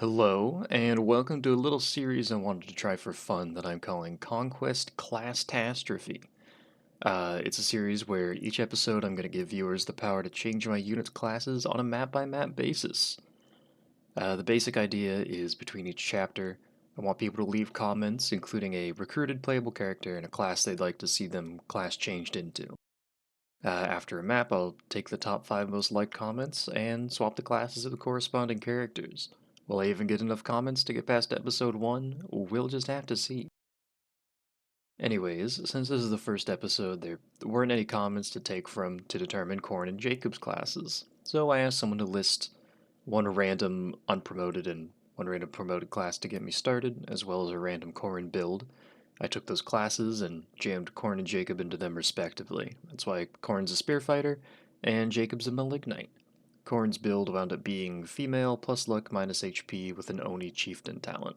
Hello, and welcome to a little series I wanted to try for fun that I'm calling Conquest Classtastrophe. It's a series where each episode I'm going to give viewers the power to change my unit's classes on a map-by-map basis. The basic idea is between each chapter, I want people to leave comments, including a recruited playable character and a class they'd like to see them class changed into. After a map, I'll take the top 5 most liked comments and swap the classes of the corresponding characters. Will I even get enough comments to get past episode 1? We'll just have to see. Anyways, since this is the first episode, there weren't any comments to take from to determine Corn and Jacob's classes, so I asked someone to list one random unpromoted and one random promoted class to get me started, as well as a random Corn build. I took those classes and jammed Corn and Jacob into them respectively. That's why Corn's a spear fighter and Jacob's a malignite. Corn's build wound up being female plus luck minus HP with an Oni chieftain talent.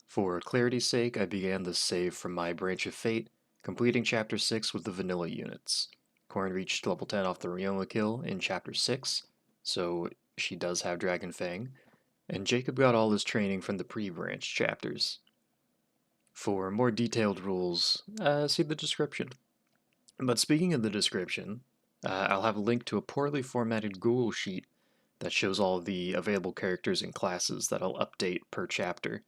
For clarity's sake, I began this save from my Branch of Fate, completing Chapter 6 with the vanilla units. Corn reached level 10 off the Ryoma kill in Chapter 6, so she does have Dragon Fang, and Jacob got all his training from the pre-branch chapters. For more detailed rules, see the description. But speaking of the description, I'll have a link to a poorly formatted Google Sheet that shows all the available characters and classes that I'll update per chapter,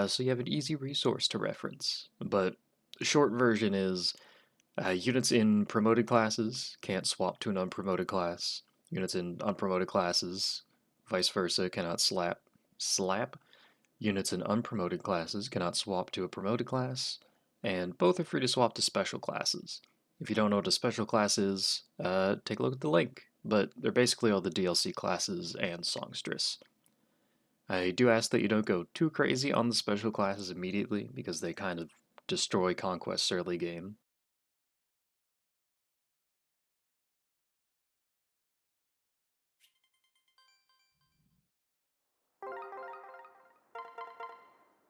so you have an easy resource to reference. But the short version is units in promoted classes can't swap to an unpromoted class. Units in unpromoted classes, vice versa, cannot slap. Units in unpromoted classes cannot swap to a promoted class, and both are free to swap to special classes. If you don't know what a special class is, take a look at the link, but they're basically all the DLC classes and songstress. I do ask that you don't go too crazy on the special classes immediately, because they kind of destroy Conquest's early game.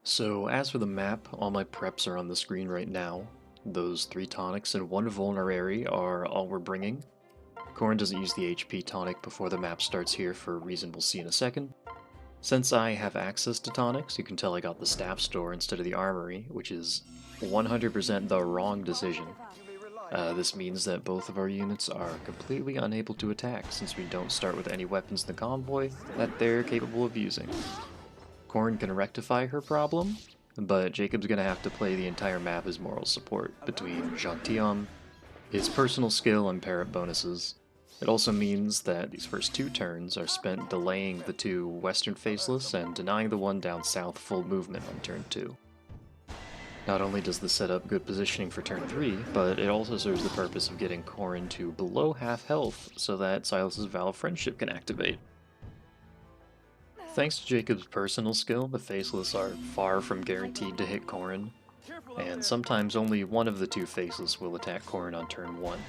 So as for the map, all my preps are on the screen right now. Those 3 tonics and 1 vulnerary are all we're bringing. Corn doesn't use the HP tonic before the map starts here for a reason we'll see in a second. Since I have access to tonics, you can tell I got the staff store instead of the armory, which is 100% the wrong decision. This means that both of our units are completely unable to attack since we don't start with any weapons in the convoy that they're capable of using. Corn can rectify her problem, but Jacob's gonna have to play the entire map as moral support between Gentilhomme, his personal skill, and parrot bonuses. It also means that these first 2 turns are spent delaying the 2 western faceless and denying the one down south full movement on turn 2. Not only does this set up good positioning for turn 3, but it also serves the purpose of getting Corrin to below half health so that Silas's Vow of Friendship can activate. Thanks to Jacob's personal skill, the Faceless are far from guaranteed to hit Corrin, and sometimes only one of the 2 Faceless will attack Corrin on turn 1.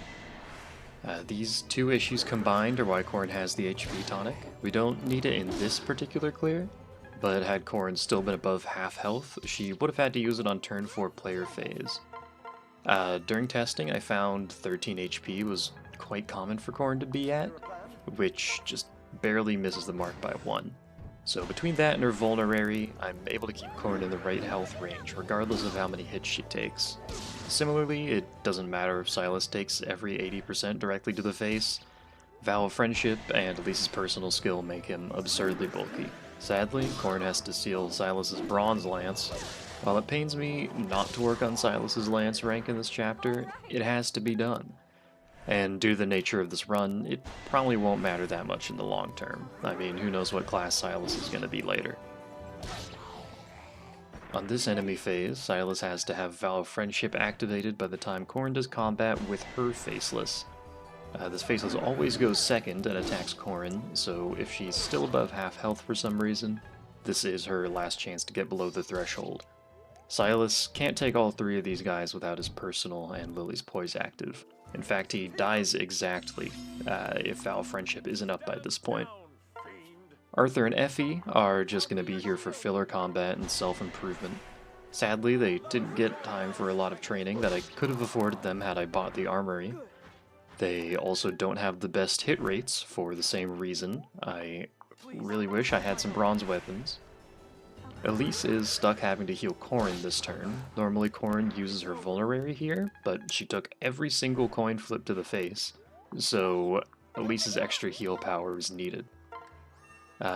These 2 issues combined are why Corrin has the HP tonic. We don't need it in this particular clear, but had Corrin still been above half health, she would have had to use it on turn 4 player phase. During testing, I found 13 HP was quite common for Corrin to be at, which just barely misses the mark by 1. So between that and her vulnerary, I'm able to keep Corrin in the right health range, regardless of how many hits she takes. Similarly, it doesn't matter if Silas takes every 80% directly to the face. Vow of Friendship and Elise's personal skill make him absurdly bulky. Sadly, Corrin has to steal Silas's Bronze Lance. While it pains me not to work on Silas's Lance rank in this chapter, it has to be done. And due to the nature of this run, it probably won't matter that much in the long term. I mean, who knows what class Silas is going to be later. On this enemy phase, Silas has to have Vow of Friendship activated by the time Corrin does combat with her Faceless. This Faceless always goes second and attacks Corrin, so if she's still above half health for some reason, this is her last chance to get below the threshold. Silas can't take all 3 of these guys without his personal and Lily's poise active. In fact, he dies exactly if Vow of Friendship isn't up by this point. Arthur and Effie are just going to be here for filler combat and self-improvement. Sadly, they didn't get time for a lot of training that I could have afforded them had I bought the armory. They also don't have the best hit rates for the same reason. I really wish I had some bronze weapons. Elise is stuck having to heal Corrin this turn. Normally Corrin uses her vulnerary here, but she took every single coin flip to the face, so Elise's extra heal power is needed.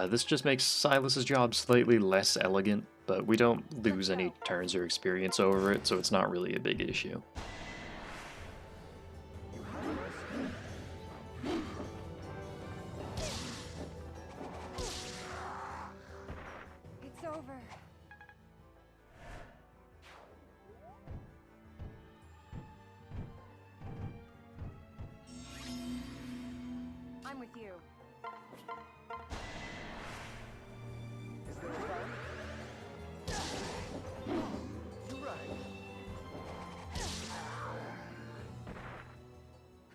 This just makes Silas's job slightly less elegant, but we don't lose any turns or experience over it, so it's not really a big issue. It's over. I'm with you. Is there a plan? You're right.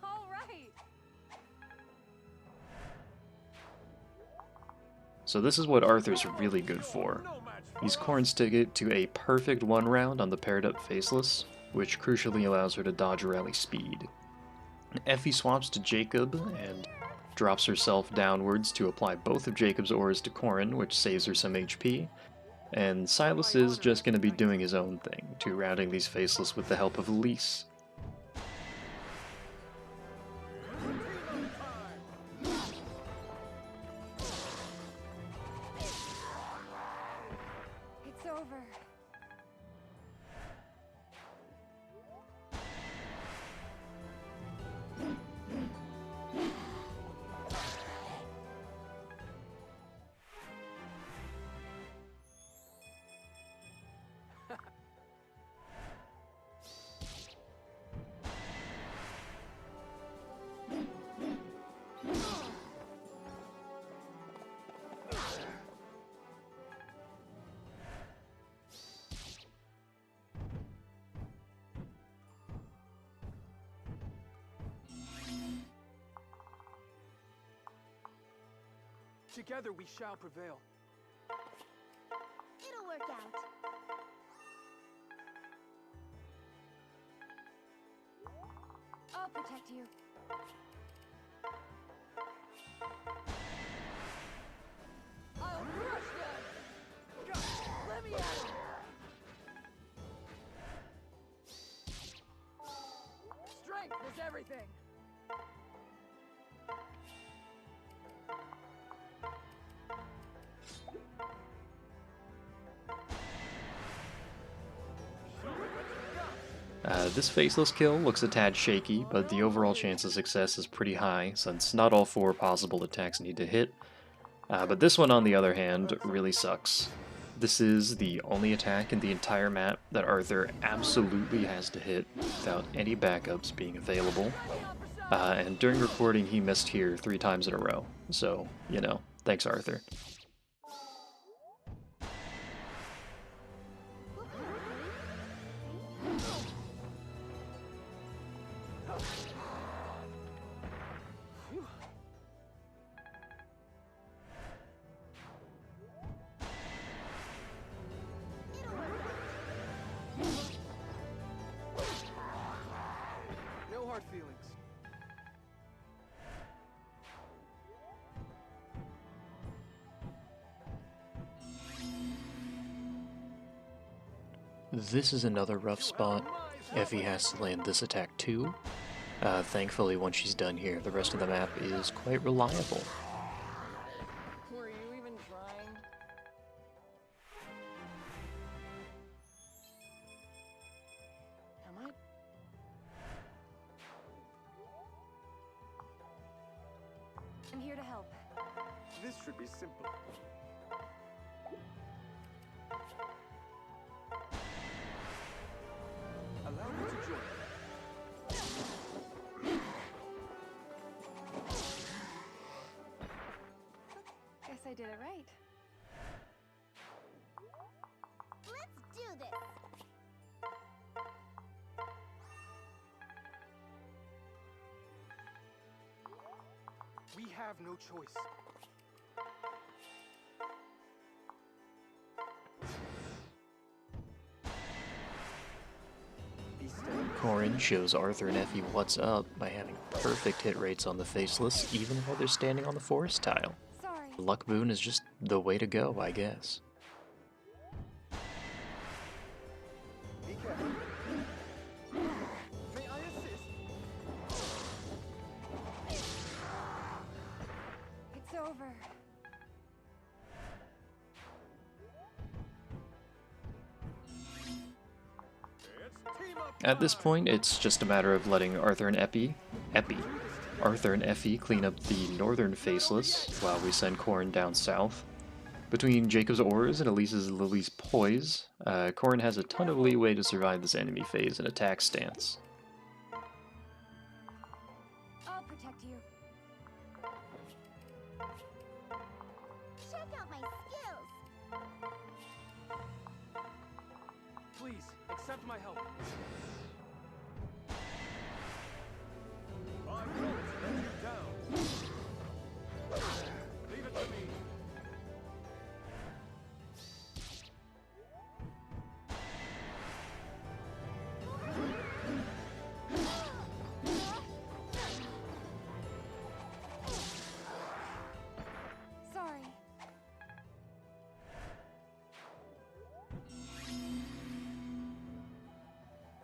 All right. So this is what Arthur's really good for. He's Corrin's ticket to a perfect one round on the paired up Faceless, which crucially allows her to dodge rally speed. Effie swaps to Jacob and drops herself downwards to apply both of Jacob's auras to Corrin, which saves her some HP, and Silas is just going to be doing his own thing, two-rounding these Faceless with the help of Elise. It's over. Together we shall prevail. It'll work out. I'll protect you. I'll crush them! Go! Let me at it! Strength is everything! This Faceless kill looks a tad shaky, but the overall chance of success is pretty high, since not all 4 possible attacks need to hit. But this one, on the other hand, really sucks. This is the only attack in the entire map that Arthur absolutely has to hit without any backups being available. And during recording, he missed here 3 times in a row. So, you know, thanks Arthur. No hard feelings. This is another rough spot. Effie has to land this attack too. Thankfully, once she's done here, the rest of the map is quite reliable. Were you even trying? Am I? I'm here to help. This should be simple. Allow me to join. Guess I did it right. Let's do this. We have no choice. Be steady. Corrin shows Arthur and Effie what's up by having perfect hit rates on the Faceless, even while they're standing on the forest tile. Sorry. Luck boon is just the way to go, I guess. Be careful. May I assist? It's over. It's team up At this time. point, it's just a matter of letting Arthur and Arthur and Effie clean up the northern faceless while we send Corrin down south. Between Jacob's Ores and Elise's Lily's Poise, Corrin has a ton of leeway to survive this enemy phase and attack stance. I'll protect you. Check out my skills. Please, accept my help. I won't let you down. Leave it to me. Sorry.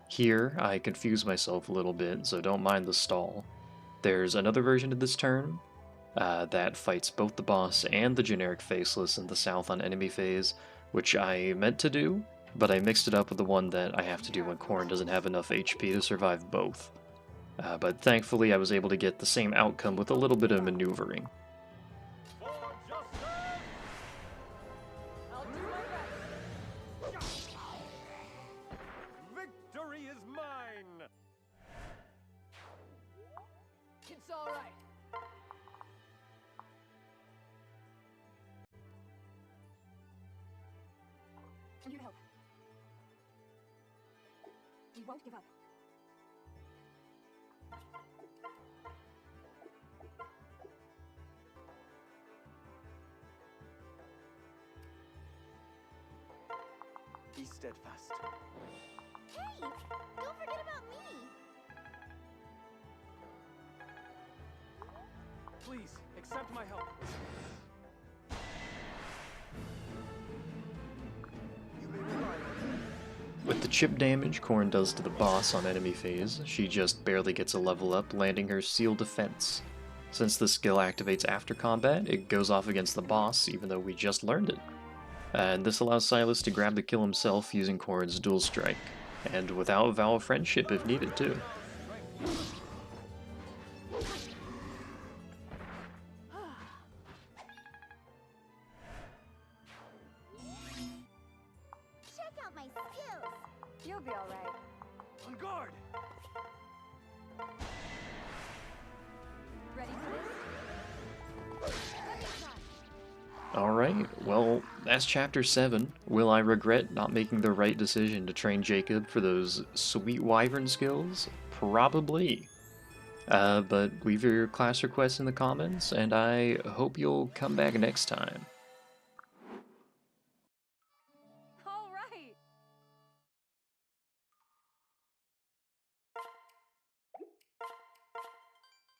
Here, I confuse myself a little bit, so don't mind the stall. There's another version of this turn that fights both the boss and the generic faceless in the south on enemy phase, which I meant to do, but I mixed it up with the one that I have to do when Corrin doesn't have enough HP to survive both. But thankfully I was able to get the same outcome with a little bit of maneuvering. For justice! I'll do my best. Victory is mine! It's all right. I need help. We won't give up. Be steadfast. Hey, don't forget about me. Please, accept my help. You may rely on me. With the chip damage Corrin does to the boss on enemy phase, she just barely gets a level up, landing her Seal Defense. Since the skill activates after combat, it goes off against the boss even though we just learned it. And this allows Silas to grab the kill himself using Corrin's Dual Strike, and without Vow of Friendship if needed too. Check out my skills. You'll be all right. On guard! Ready for this? Let me try. Alright, well, that's Chapter 7. Will I regret not making the right decision to train Jacob for those sweet wyvern skills? Probably. But leave your class requests in the comments, and I hope you'll come back next time.